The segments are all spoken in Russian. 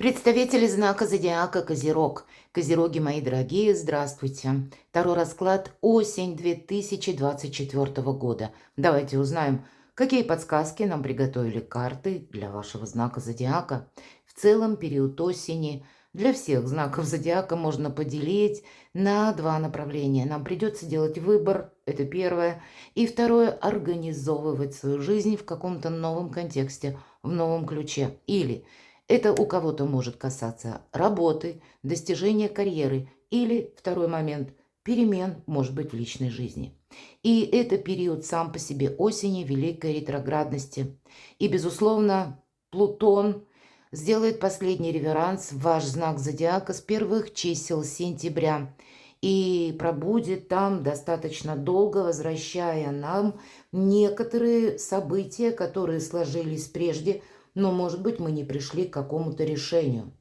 Представители знака зодиака Козерог. Козероги, мои дорогие, здравствуйте. Второй расклад осень 2024 года. Давайте узнаем, какие подсказки нам приготовили карты для вашего знака зодиака. В целом период осени для всех знаков зодиака можно поделить на два направления. Нам придется делать выбор, это первое. И второе, организовывать свою жизнь в каком-то новом контексте, в новом ключе. Или это у кого-то может касаться работы, достижения карьеры или, второй момент, перемен, может быть, в личной жизни. И это период сам по себе осени, великой ретроградности. И, безусловно, Плутон сделает последний реверанс в ваш знак зодиака с первых чисел сентября и пробудет там достаточно долго, возвращая нам некоторые события, которые сложились прежде, но, может быть, мы не пришли к какому-то решению.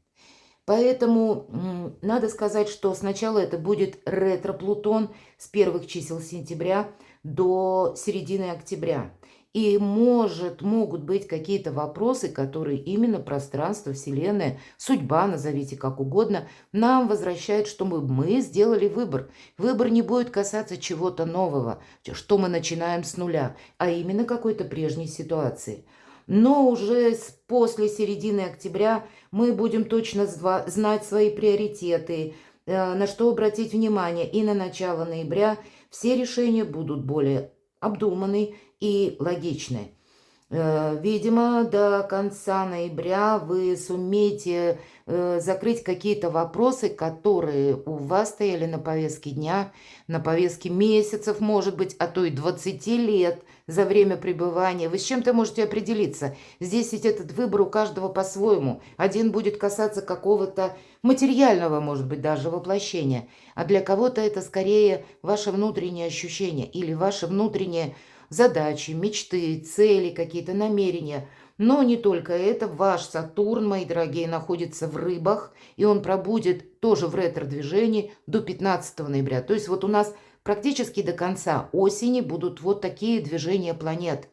Поэтому надо сказать, что сначала это будет ретро-Плутон с первых чисел сентября до середины октября. И могут быть какие-то вопросы, которые именно пространство, Вселенная, судьба, назовите как угодно, нам возвращает, что мы сделали выбор. Выбор не будет касаться чего-то нового, что мы начинаем с нуля, а именно какой-то прежней ситуации. Но уже после середины октября мы будем точно знать свои приоритеты, на что обратить внимание. И на начало ноября все решения будут более обдуманы и логичны. Видимо, до конца ноября вы сумеете закрыть какие-то вопросы, которые у вас стояли на повестке дня, на повестке месяцев, может быть, а то и 20 лет за время пребывания. Вы с чем-то можете определиться. Здесь ведь этот выбор у каждого по-своему. Один будет касаться какого-то материального, может быть, даже воплощения, а для кого-то это скорее ваше внутреннее ощущение или ваше внутреннее задачи, мечты, цели, какие-то намерения. Но не только это. Ваш Сатурн, мои дорогие, находится в Рыбах, и он пробудет тоже в ретро-движении до 15 ноября. То есть вот у нас практически до конца осени будут вот такие движения планет.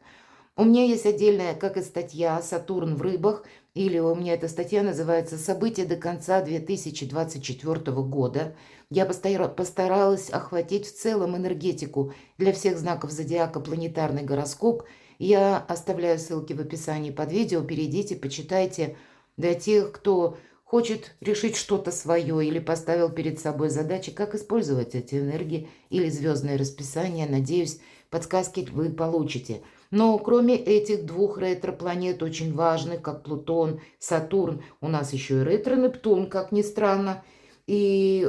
У меня есть отдельная, как и статья «Сатурн в Рыбах», или у меня эта статья называется «События до конца 2024 года». Я постаралась охватить в целом энергетику для всех знаков зодиака, планетарный гороскоп. Я оставляю ссылки в описании под видео, перейдите, почитайте. Для тех, кто хочет решить что-то свое или поставил перед собой задачи, как использовать эти энергии или звездное расписание, надеюсь, подсказки вы получите. Но кроме этих двух ретро-планет, очень важных, как Плутон, Сатурн, у нас еще и ретро-Нептун, как ни странно. И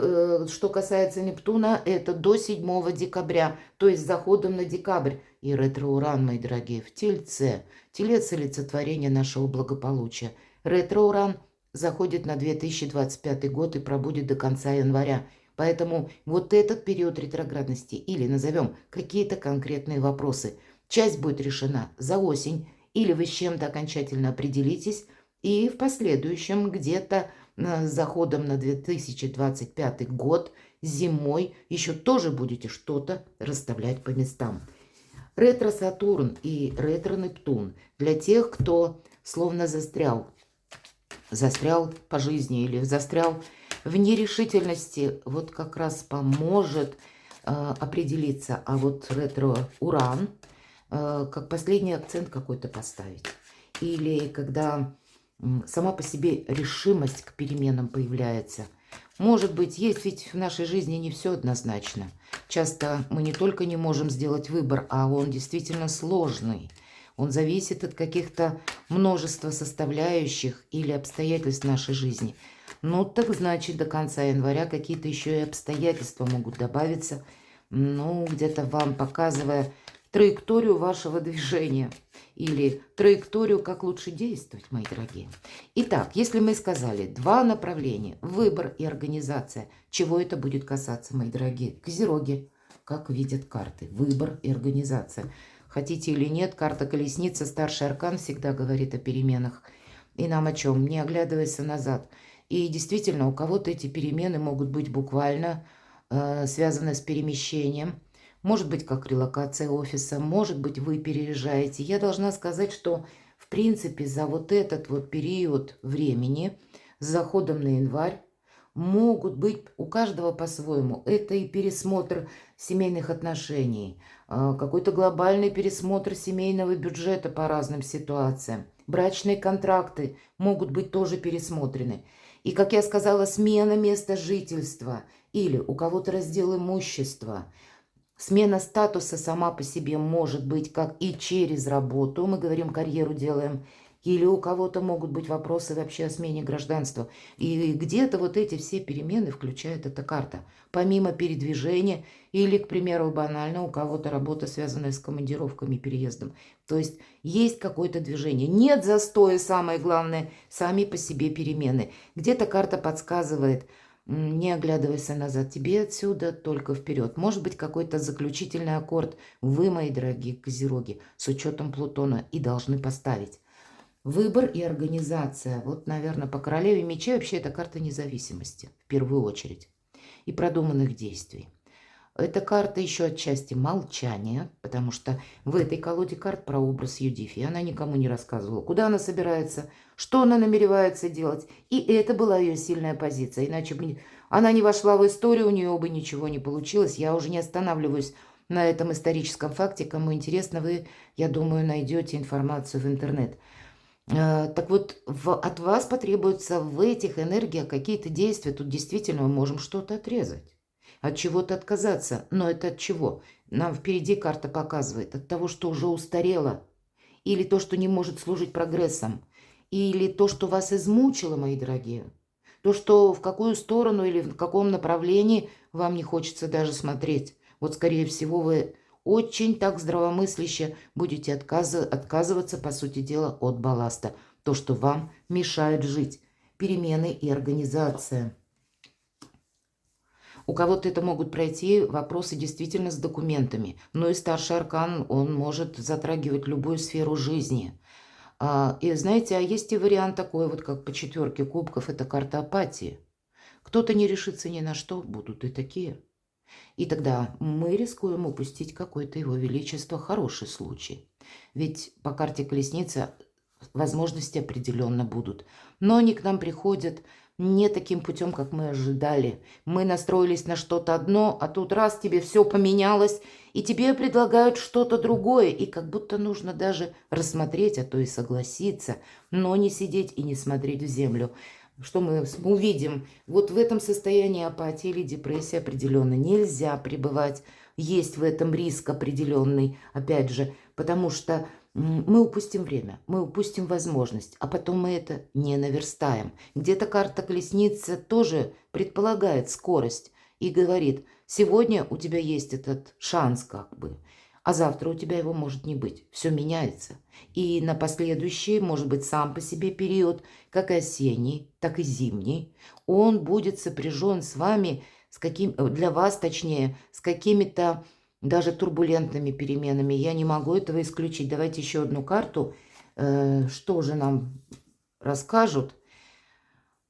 что касается Нептуна, это до 7 декабря, то есть с заходом на декабрь. И ретро-Уран, мои дорогие, в Тельце. Телец – олицетворение нашего благополучия. Ретро-Уран заходит на 2025 год и пробудет до конца января. Поэтому вот этот период ретроградности, или назовем какие-то конкретные вопросы, часть будет решена за осень, или вы с чем-то окончательно определитесь, и в последующем где-то с заходом на 2025 год зимой еще тоже будете что-то расставлять по местам. Ретро-Сатурн и ретро-Нептун для тех, кто словно застрял по жизни или застрял в нерешительности, вот как раз поможет определиться. А вот ретро-Уран, как последний акцент какой-то поставить. Или когда сама по себе решимость к переменам появляется. Может быть, есть ведь в нашей жизни не все однозначно. Часто мы не только не можем сделать выбор, а он действительно сложный. Он зависит от каких-то множества составляющих или обстоятельств нашей жизни. Ну, так значит, до конца января какие-то еще и обстоятельства могут добавиться, ну, где-то вам показывая траекторию вашего движения или траекторию, как лучше действовать, мои дорогие. Итак, если мы сказали два направления, выбор и организация, чего это будет касаться, мои дорогие? Козероги, как видят карты, выбор и организация. Хотите или нет, карта колесница, старший аркан всегда говорит о переменах. И нам о чем? Не оглядываясь назад. И действительно, у кого-то эти перемены могут быть буквально связаны с перемещением. Может быть, как релокация офиса, может быть, вы переезжаете. Я должна сказать, что, в принципе, за вот этот вот период времени, с заходом на январь. Могут быть у каждого по-своему. Это и пересмотр семейных отношений, какой-то глобальный пересмотр семейного бюджета по разным ситуациям. Брачные контракты могут быть тоже пересмотрены. И, как я сказала, смена места жительства или у кого-то раздел имущества. Смена статуса сама по себе может быть как и через работу, мы говорим, карьеру делаем, или у кого-то могут быть вопросы вообще о смене гражданства. И где-то вот эти все перемены включает эта карта. Помимо передвижения или, к примеру, банально, у кого-то работа, связанная с командировками, переездом. То есть есть какое-то движение. Нет застоя, самое главное, сами по себе перемены. Где-то карта подсказывает, не оглядывайся назад, тебе отсюда только вперед. Может быть, какой-то заключительный аккорд вы, мои дорогие козероги, с учетом Плутона и должны поставить. Выбор и организация. Вот, наверное, по королеве мечей вообще это карта независимости, в первую очередь, и продуманных действий. Эта карта еще отчасти молчания, потому что в этой колоде карт про образ Юдифи она никому не рассказывала, куда она собирается, что она намеревается делать. И это была ее сильная позиция, иначе бы она не вошла в историю, у нее бы ничего не получилось. Я уже не останавливаюсь на этом историческом факте. Кому интересно, вы, я думаю, найдете информацию в интернет. Так вот, от вас потребуются в этих энергиях какие-то действия. Тут действительно мы можем что-то отрезать, от чего-то отказаться. Но это от чего? Нам впереди карта показывает. От того, что уже устарело. Или то, что не может служить прогрессом. Или то, что вас измучило, мои дорогие. То, что в какую сторону или в каком направлении вам не хочется даже смотреть. Вот, скорее всего, вы очень так здравомысляще будете отказываться, по сути дела, от балласта. То, что вам мешает жить. Перемены и организация. У кого-то это могут пройти вопросы действительно с документами. Но и старший аркан, он может затрагивать любую сферу жизни. И знаете, а есть и вариант такой, вот как по 4 кубков, это карта апатии. Кто-то не решится ни на что, будут и такие. И тогда мы рискуем упустить какой-то его величество хороший случай. Ведь по карте колесница возможности определенно будут. Но они к нам приходят не таким путем, как мы ожидали. Мы настроились на что-то одно, а тут раз тебе все поменялось, и тебе предлагают что-то другое. И как будто нужно даже рассмотреть, а то и согласиться, но не сидеть и не смотреть в землю. Что мы увидим? Вот в этом состоянии апатии или депрессии определенно нельзя пребывать. Есть в этом риск определенный, опять же, потому что мы упустим время, мы упустим возможность, а потом мы это не наверстаем. Где-то карта колесницы тоже предполагает скорость и говорит, сегодня у тебя есть этот шанс как бы, а завтра у тебя его может не быть. Все меняется. И на последующий, может быть, сам по себе период, как и осенний, так и зимний, он будет сопряжен с вами, для вас точнее, с какими-то даже турбулентными переменами. Я не могу этого исключить. Давайте еще одну карту. Что же нам расскажут?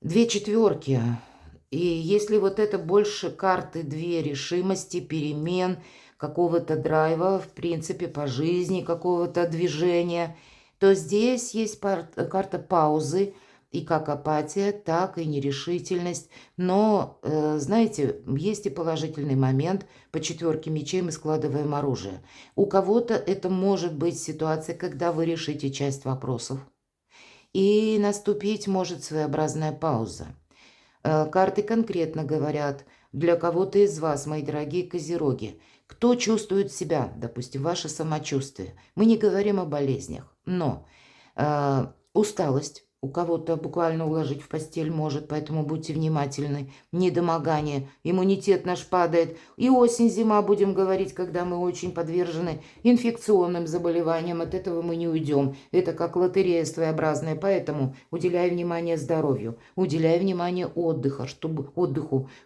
2 четверки. И если вот это больше карты 2 решимости, перемен, какого-то драйва, в принципе, по жизни, какого-то движения, то здесь есть карта паузы, и как апатия, так и нерешительность. Но, знаете, есть и положительный момент. По 4 мечей мы складываем оружие. У кого-то это может быть ситуация, когда вы решите часть вопросов. И наступить может своеобразная пауза. Карты конкретно говорят, для кого-то из вас, мои дорогие козероги, кто чувствует себя, допустим, ваше самочувствие. Мы не говорим о болезнях, но усталость у кого-то буквально уложить в постель может, поэтому будьте внимательны. Недомогание, иммунитет наш падает. И осень, зима, будем говорить, когда мы очень подвержены инфекционным заболеваниям. От этого мы не уйдем. Это как лотерея своеобразная, поэтому уделяй внимание здоровью, уделяй внимание отдыху,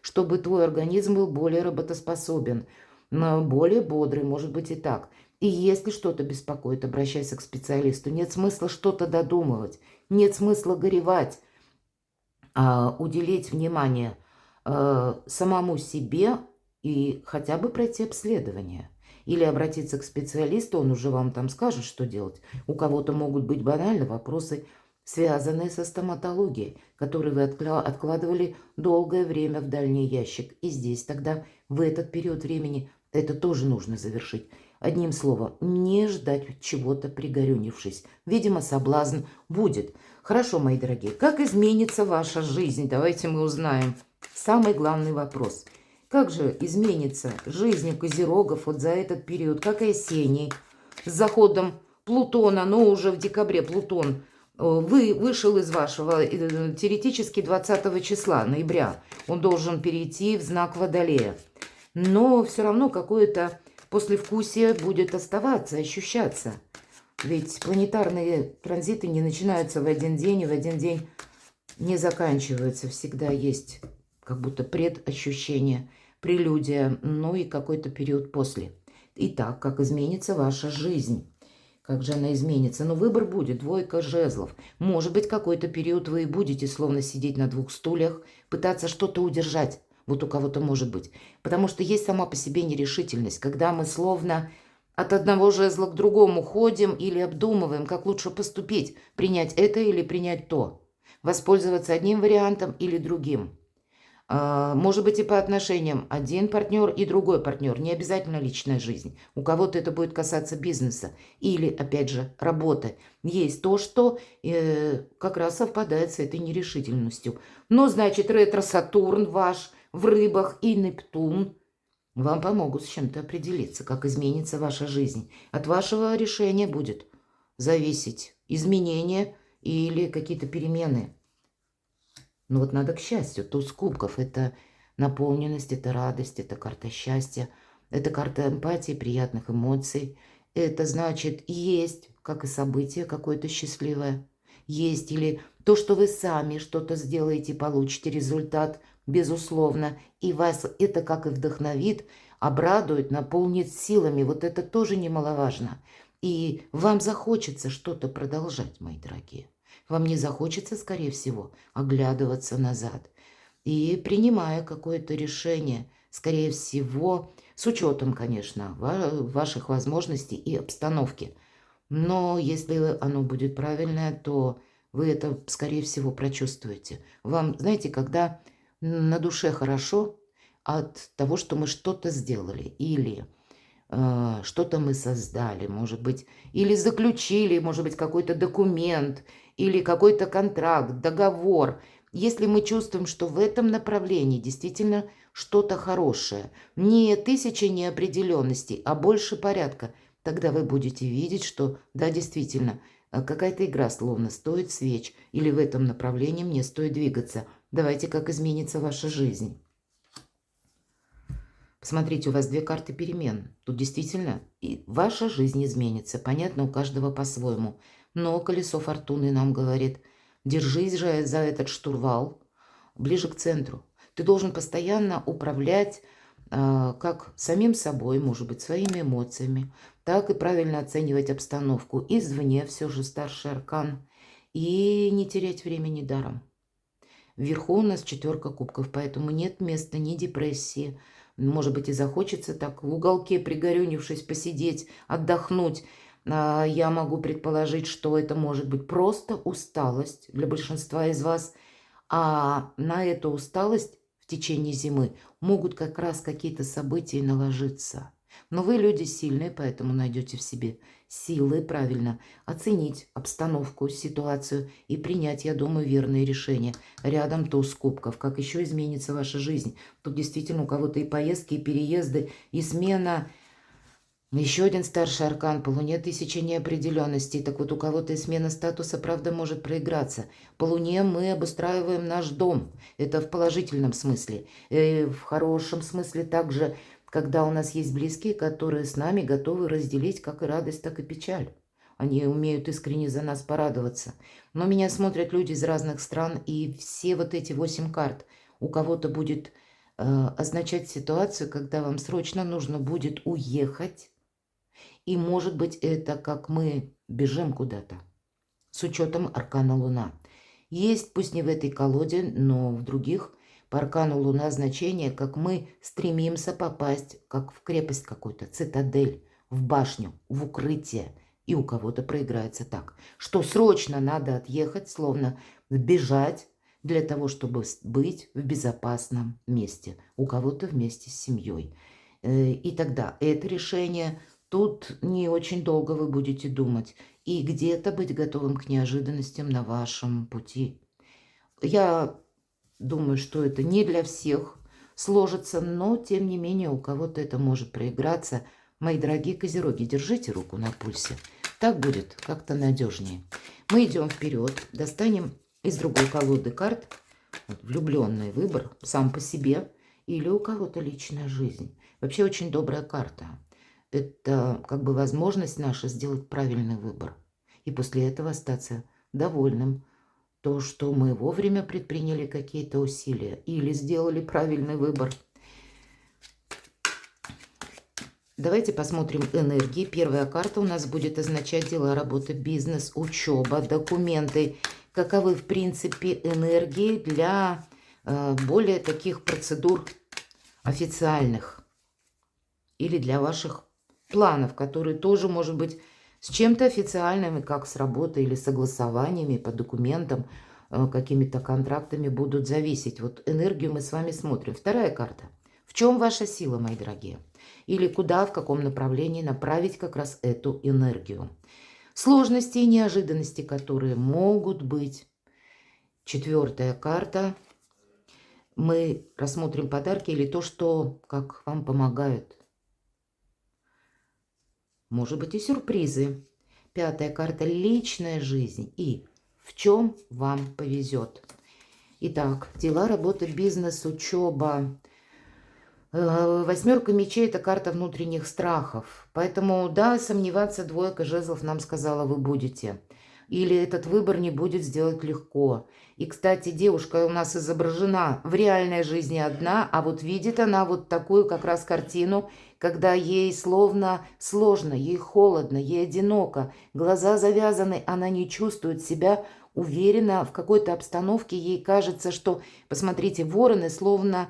чтобы твой организм был более работоспособен, более бодрый, может быть и так. И если что-то беспокоит, обращайся к специалисту. Нет смысла что-то додумывать, нет смысла горевать, уделить внимание самому себе и хотя бы пройти обследование. Или обратиться к специалисту, он уже вам там скажет, что делать. У кого-то могут быть банально вопросы связанные со стоматологией, которые вы откладывали долгое время в дальний ящик. И здесь тогда в этот период времени это тоже нужно завершить. Одним словом, не ждать чего-то пригорюнившись. Видимо, соблазн будет. Хорошо, мои дорогие, как изменится ваша жизнь? Давайте мы узнаем. Самый главный вопрос. Как же изменится жизнь у козерогов вот за этот период, как и осенний, с заходом Плутона, но уже в декабре Плутон вышел из вашего теоретически 20 числа ноября. Он должен перейти в знак Водолея. Но все равно какое-то послевкусие будет оставаться, ощущаться. Ведь планетарные транзиты не начинаются в один день и в один день не заканчиваются. Всегда есть как будто предощущение, прелюдия, ну и какой-то период после. Итак, как изменится ваша жизнь? Как же она изменится? Но выбор будет, двойка жезлов. Может быть, какой-то период вы и будете словно сидеть на двух стульях, пытаться что-то удержать. Вот у кого-то может быть. Потому что есть сама по себе нерешительность, когда мы словно от одного жезла к другому ходим или обдумываем, как лучше поступить, принять это или принять то, воспользоваться одним вариантом или другим. Может быть и по отношениям один партнер и другой партнер, не обязательно личная жизнь. У кого-то это будет касаться бизнеса или, опять же, работы. Есть то, что как раз совпадает с этой нерешительностью. Но, значит, ретро-Сатурн ваш в рыбах и Нептун вам помогут с чем-то определиться, как изменится ваша жизнь. От вашего решения будет зависеть изменения или какие-то перемены. Но вот надо к счастью. Туз кубков – это наполненность, это радость, это карта счастья, это карта эмпатии, приятных эмоций. Это значит, есть, как и событие какое-то счастливое, есть или то, что вы сами что-то сделаете, получите результат, безусловно, и вас это как и вдохновит, обрадует, наполнит силами. Вот это тоже немаловажно. И вам захочется что-то продолжать, мои дорогие. Вам не захочется, скорее всего, оглядываться назад. И принимая какое-то решение, скорее всего, с учетом, конечно, ваших возможностей и обстановки. Но если оно будет правильное, то вы это, скорее всего, прочувствуете. Вам, знаете, когда на душе хорошо от того, что мы что-то сделали или что-то мы создали, может быть, или заключили, может быть, какой-то документ, или какой-то контракт, договор. Если мы чувствуем, что в этом направлении действительно что-то хорошее, не тысячи неопределенностей, а больше порядка, тогда вы будете видеть, что да, действительно, какая-то игра словно стоит свеч, или в этом направлении мне стоит двигаться. Давайте, как изменится ваша жизнь. Посмотрите, у вас две карты перемен. Тут действительно и ваша жизнь изменится. Понятно, у каждого по-своему. Но колесо фортуны нам говорит, держись же за этот штурвал ближе к центру. Ты должен постоянно управлять как самим собой, может быть, своими эмоциями, так и правильно оценивать обстановку. Извне все же старший аркан. И не терять времени даром. Вверху у нас 4 кубков, поэтому нет места ни депрессии. Может быть, и захочется так в уголке, пригорюнившись, посидеть, отдохнуть. Я могу предположить, что это может быть просто усталость для большинства из вас. А на эту усталость в течение зимы могут как раз какие-то события наложиться. Но вы люди сильные, поэтому найдете в себе силы правильно оценить обстановку, ситуацию и принять, я думаю, верные решения. Рядом туз кубков. Как еще изменится ваша жизнь? Тут действительно у кого-то и поездки, и переезды, и смена. Еще один старший аркан по Луне 1000 неопределенностей. Так вот, у кого-то и смена статуса, правда, может проиграться. По Луне мы обустраиваем наш дом. Это в положительном смысле. И в хорошем смысле также, когда у нас есть близкие, которые с нами готовы разделить как и радость, так и печаль. Они умеют искренне за нас порадоваться. Но меня смотрят люди из разных стран, и все вот эти 8 карт у кого-то будет означать ситуацию, когда вам срочно нужно будет уехать. И может быть это как мы бежим куда-то, с учетом аркана Луна. Есть, пусть не в этой колоде, но в других по аркану Луна значение, как мы стремимся попасть, как в крепость какую-то, цитадель, в башню, в укрытие, И у кого-то проиграется так, что срочно надо отъехать, словно бежать для того, чтобы быть в безопасном месте. У кого-то вместе с семьей. И тогда это решение, тут не очень долго вы будете думать. И где-то быть готовым к неожиданностям на вашем пути. Я думаю, что это не для всех сложится, но тем не менее у кого-то это может проиграться. Мои дорогие козероги, держите руку на пульсе. Так будет как-то надежнее. Мы идем вперед, достанем из другой колоды карт. Влюбленный выбор сам по себе или у кого-то личная жизнь. Вообще очень добрая карта. Это как бы возможность наша сделать правильный выбор. И после этого остаться довольным. То, что мы вовремя предприняли какие-то усилия или сделали правильный выбор. Давайте посмотрим энергии. Первая карта у нас будет означать дела, работа, бизнес, учеба, документы. Каковы, в принципе, энергии для более таких процедур официальных или для ваших планов, которые тоже, может быть, с чем-то официальным, как с работой или согласованиями по документам, какими-то контрактами будут зависеть. Вот энергию мы с вами смотрим. Вторая карта. В чем ваша сила, мои дорогие? Или куда, в каком направлении направить как раз эту энергию? Сложности и неожиданности, которые могут быть. Четвертая карта. Мы рассмотрим подарки или то, что как вам помогают. Может быть и сюрпризы. Пятая карта – личная жизнь. И в чем вам повезет. Итак, дела, работа, бизнес, учеба. Восьмерка мечей – это карта внутренних страхов. Поэтому, да, сомневаться, двойка жезлов нам сказала, вы будете. Или этот выбор не будет сделать легко. И, кстати, девушка у нас изображена в реальной жизни одна, а вот видит она вот такую как раз картину, когда ей словно сложно, ей холодно, ей одиноко, глаза завязаны, она не чувствует себя уверенно в какой-то обстановке. Ей кажется, что, посмотрите, вороны словно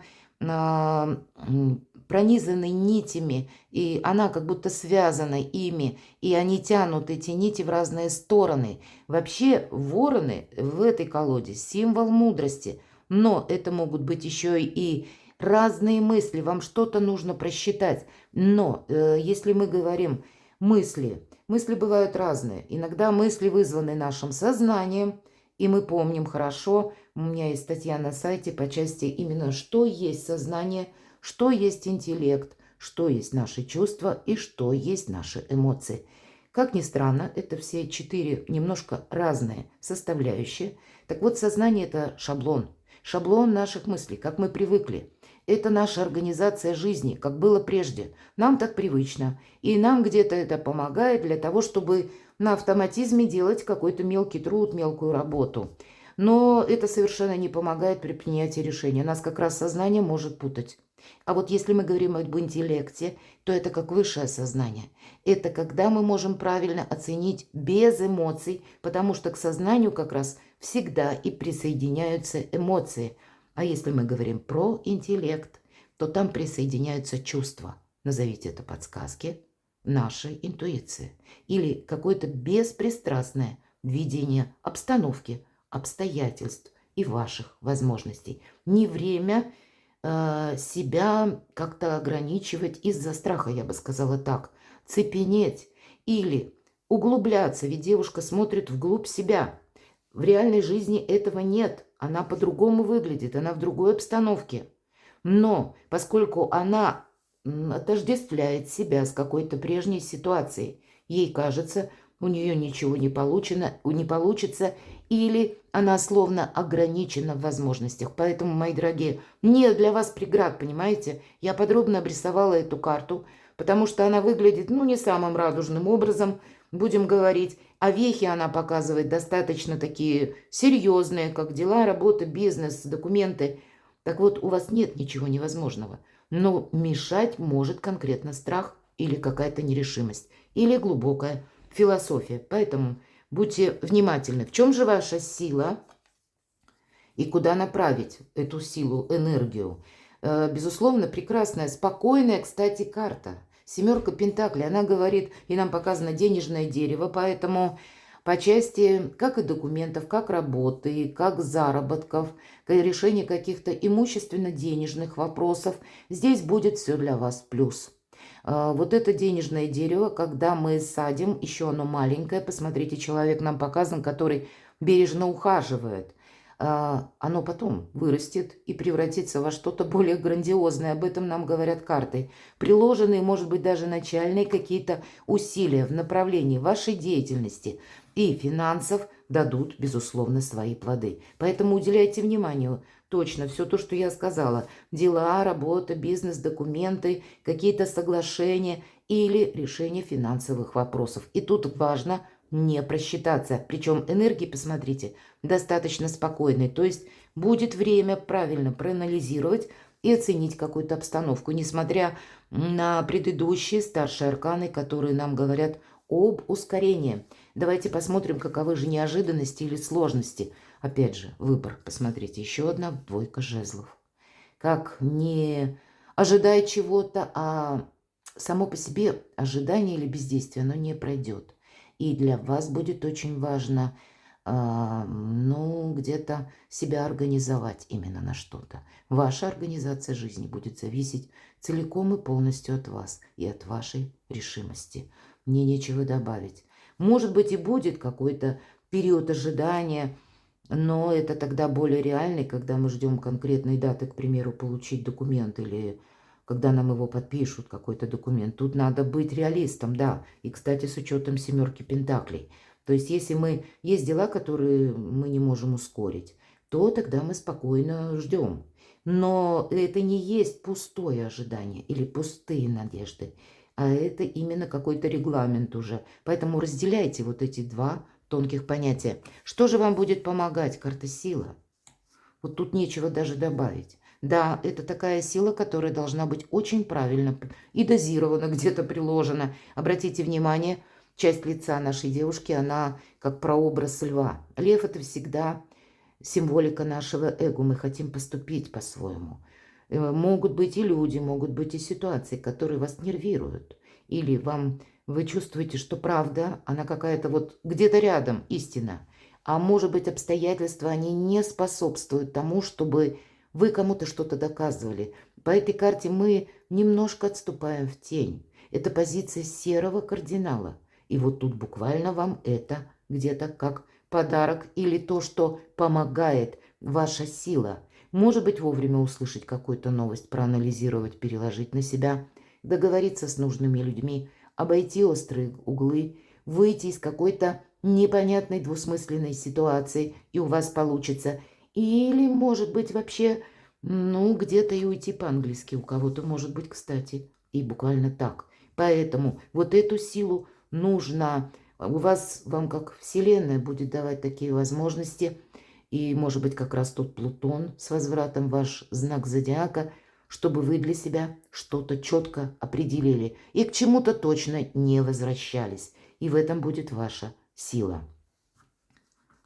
пронизаны нитями, и она как будто связана ими, и они тянут эти нити в разные стороны. Вообще вороны в этой колоде символ мудрости, но это могут быть еще и разные мысли, вам что-то нужно просчитать. Но если мы говорим мысли бывают разные. Иногда мысли вызваны нашим сознанием, и мы помним хорошо, у меня есть статья на сайте по части именно, что есть сознание, что есть интеллект, что есть наши чувства и что есть наши эмоции. Как ни странно, это все 4 немножко разные составляющие. Так вот, сознание – это шаблон. Шаблон наших мыслей, как мы привыкли. Это наша организация жизни, как было прежде. Нам так привычно. И нам где-то это помогает для того, чтобы на автоматизме делать какой-то мелкий труд, мелкую работу. Но это совершенно не помогает при принятии решения. Нас как раз сознание может путать. А вот если мы говорим об интеллекте, то это как высшее сознание. Это когда мы можем правильно оценить без эмоций, потому что к сознанию как раз всегда и присоединяются эмоции. А если мы говорим про интеллект, то там присоединяются чувства. Назовите это подсказки нашей интуиции. Или какое-то беспристрастное видение обстановки, обстоятельств и ваших возможностей. Не время себя как-то ограничивать из-за страха, я бы сказала так, цепенеть или углубляться, ведь девушка смотрит вглубь себя. В реальной жизни этого нет, она по-другому выглядит, она в другой обстановке. Но поскольку она отождествляет себя с какой-то прежней ситуацией, ей кажется, у нее ничего не получится, или она словно ограничена в возможностях. Поэтому, мои дорогие, нет для вас преград, понимаете? Я подробно обрисовала эту карту, потому что она выглядит, не самым радужным образом, будем говорить. А вехи она показывает достаточно такие серьезные, как дела, работа, бизнес, документы. Так вот, у вас нет ничего невозможного. Но мешать может конкретно страх или какая-то нерешимость, или глубокая философия. Поэтому будьте внимательны. В чем же ваша сила и куда направить эту силу, энергию? Безусловно, прекрасная, спокойная, кстати, карта. Семерка Пентаклей, она говорит, и нам показано денежное дерево, поэтому по части как и документов, как работы, как заработков, решения каких-то имущественно-денежных вопросов, здесь будет все для вас плюс. Вот это денежное дерево, когда мы садим, еще оно маленькое, посмотрите, человек нам показан, который бережно ухаживает. Оно потом вырастет и превратится во что-то более грандиозное. Об этом нам говорят карты. Приложенные, может быть, даже начальные какие-то усилия в направлении вашей деятельности и финансов дадут, безусловно, свои плоды. Поэтому уделяйте внимание. Точно, все то, что я сказала. Дела, работа, бизнес, документы, какие-то соглашения или решение финансовых вопросов. И тут важно не просчитаться. Причем энергии, посмотрите, достаточно спокойной. То есть будет время правильно проанализировать и оценить какую-то обстановку, несмотря на предыдущие старшие арканы, которые нам говорят об ускорении. Давайте посмотрим, каковы же неожиданности или сложности. Опять же, выбор. Посмотрите, еще одна двойка жезлов. Как не ожидая чего-то, а само по себе ожидание или бездействие, оно не пройдет. И для вас будет очень важно, где-то себя организовать именно на что-то. Ваша организация жизни будет зависеть целиком и полностью от вас и от вашей решимости. Мне нечего добавить. Может быть, и будет какой-то период ожидания, но это тогда более реальный, когда мы ждем конкретной даты, к примеру, получить документ или когда нам его подпишут, какой-то документ. Тут надо быть реалистом, да. И, кстати, с учетом семерки Пентаклей. То есть, если есть дела, которые мы не можем ускорить, то тогда мы спокойно ждем. Но это не есть пустое ожидание или пустые надежды, а это именно какой-то регламент уже. Поэтому разделяйте вот эти два тонких понятия. Что же вам будет помогать? Карта сила. Вот тут нечего даже добавить. Да, это такая сила, которая должна быть очень правильно и дозирована, где-то приложена. Обратите внимание, часть лица нашей девушки, она как прообраз льва. Лев – это всегда символика нашего эго. Мы хотим поступить по-своему. Могут быть и люди, могут быть и ситуации, которые вас нервируют. Или вы чувствуете, что правда, она какая-то вот где-то рядом, истина. А может быть, обстоятельства, они не способствуют тому, чтобы вы кому-то что-то доказывали. По этой карте мы немножко отступаем в тень. Это позиция серого кардинала. И вот тут буквально вам это где-то как подарок или то, что помогает ваша сила. Может быть, вовремя услышать какую-то новость, проанализировать, переложить на себя, договориться с нужными людьми, обойти острые углы, выйти из какой-то непонятной двусмысленной ситуации, и у вас получится. Или, может быть, вообще, где-то и уйти по-английски. У кого-то, может быть, кстати, и буквально так. Поэтому вот эту силу нужно, вам как Вселенная будет давать такие возможности, и, может быть, как раз тот Плутон с возвратом, ваш знак зодиака, чтобы вы для себя что-то четко определили и к чему-то точно не возвращались. И в этом будет ваша сила.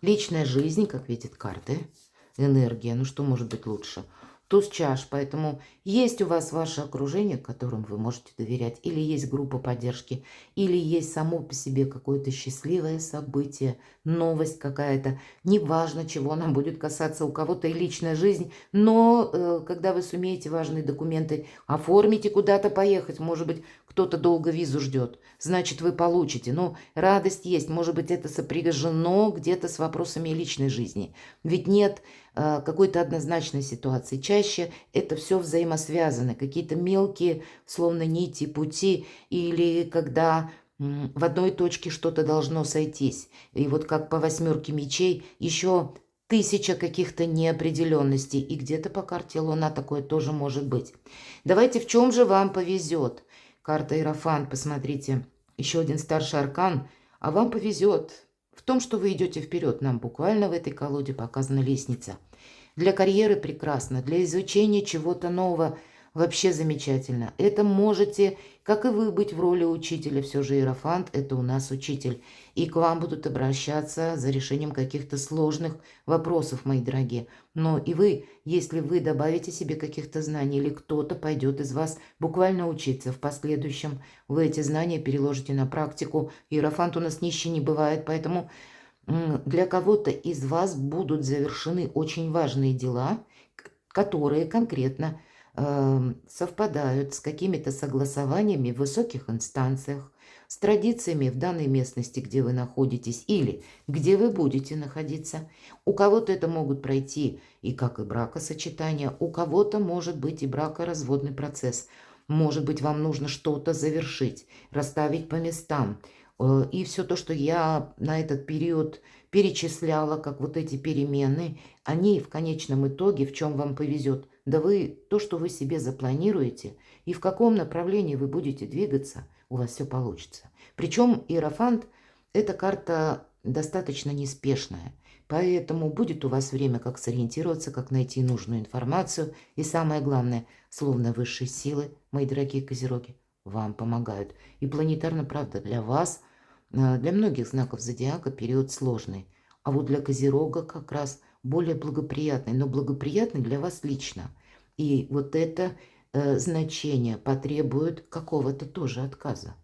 Личная жизнь, как видят карты, энергия, что может быть лучше? Туз чаш, поэтому есть у вас ваше окружение, которым вы можете доверять, или есть группа поддержки, или есть само по себе какое-то счастливое событие, новость какая-то, неважно, чего нам будет касаться, у кого-то и личная жизнь, но когда вы сумеете важные документы оформить и куда-то поехать, может быть, кто-то долго визу ждет, значит, вы получите. Радость есть, может быть, это сопряжено где-то с вопросами личной жизни, ведь нет какой-то однозначной ситуации. Чаще это все взаимосвязано, какие-то мелкие, словно нити, пути, или когда в одной точке что-то должно сойтись. И вот как по восьмерке мечей еще 1000 каких-то неопределенностей, и где-то по карте Луна такое тоже может быть. Давайте, в чем же вам повезет? Карта Иерофант, посмотрите, еще один старший аркан, а вам повезет в том, что вы идете вперед. Нам буквально в этой колоде показана лестница. Для карьеры прекрасно, для изучения чего-то нового Вообще замечательно. Это можете, как и вы, быть в роли учителя. Все же Иерофант– это у нас учитель. И к вам будут обращаться за решением каких-то сложных вопросов, мои дорогие. Но и вы, если вы добавите себе каких-то знаний, или кто-то пойдет из вас буквально учиться, в последующем вы эти знания переложите на практику. Иерофант у нас нищий не бывает, поэтому для кого-то из вас будут завершены очень важные дела, которые конкретно совпадают с какими-то согласованиями в высоких инстанциях, с традициями в данной местности, где вы находитесь или где вы будете находиться. У кого-то это могут пройти и как и бракосочетание, у кого-то может быть и бракоразводный процесс. Может быть, вам нужно что-то завершить, расставить по местам. И все то, что я на этот период перечисляла, как вот эти перемены, они в конечном итоге, в чем вам повезет, да вы то, что вы себе запланируете, и в каком направлении вы будете двигаться, у вас все получится. Причем Иерофант– это карта достаточно неспешная, поэтому будет у вас время, как сориентироваться, как найти нужную информацию, и самое главное, словно высшие силы, мои дорогие козероги, вам помогают. И планетарно, правда, для вас, для многих знаков зодиака период сложный, а вот для Козерога как раз более благоприятный, но благоприятный для вас лично. И вот это значение потребует какого-то тоже отказа.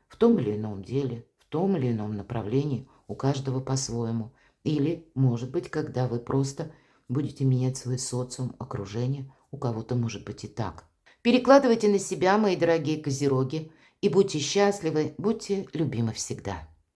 В том или ином деле, в том или ином направлении, у каждого по-своему. Или, может быть, когда вы просто будете менять свой социум, окружение, у кого-то может быть и так. Перекладывайте на себя, мои дорогие козероги, и будьте счастливы, будьте любимы всегда.